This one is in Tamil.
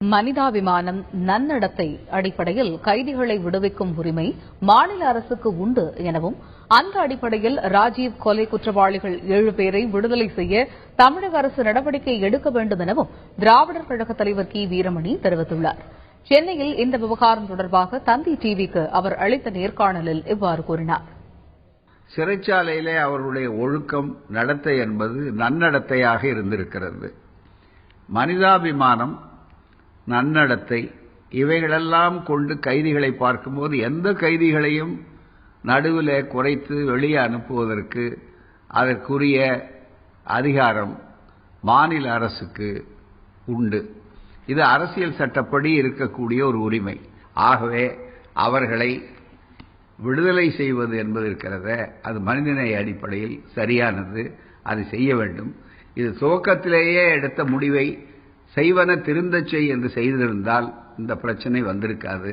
மனிதாபிமானம், நன்னடத்தை அடிப்படையில் கைதிகளை விடுவிக்கும் உரிமை மாநில அரசுக்கு உண்டு எனவும், அந்த அடிப்படையில் ராஜீவ் கொலை குற்றவாளிகள் 7 பேரை விடுதலை செய்ய தமிழக அரசு நடவடிக்கை எடுக்க வேண்டும் எனவும் திராவிடர் கழக தலைவர் கி. வீரமணி தெரிவித்துள்ளார். சென்னையில் இந்த விவகாரம் தொடர்பாக தந்தி டிவிக்கு அவர் அளித்த நேர்காணலில் இவ்வாறு கூறினார். சிறைச்சாலையிலே அவர்களுடைய ஒழுக்கம், நடத்தை என்பது நன்னடத்தையாக இருந்திருக்கிறது. மனிதாபிமானம், நன்னடத்தை இவைகளெல்லாம் கொண்டு கைதிகளை பார்க்கும்போது எந்த கைதிகளையும் நடுவிலே குறைத்து வெளியே அனுப்புவதற்கு அதற்குரிய அதிகாரம் மாநில அரசுக்கு உண்டு. இது அரசியல் சட்டப்படி இருக்கக்கூடிய ஒரு உரிமை. ஆகவே அவர்களை விடுதலை செய்வது என்பது இருக்கிறத, அது மனிதநேய அடிப்படையில் சரியானது, அதை செய்ய வேண்டும். இது துவக்கத்திலேயே எடுத்த முடிவை செய்வன திருந்தச் செய் என்று செய்திருந்தால் இந்த பிரச்சனை வந்திருக்காது.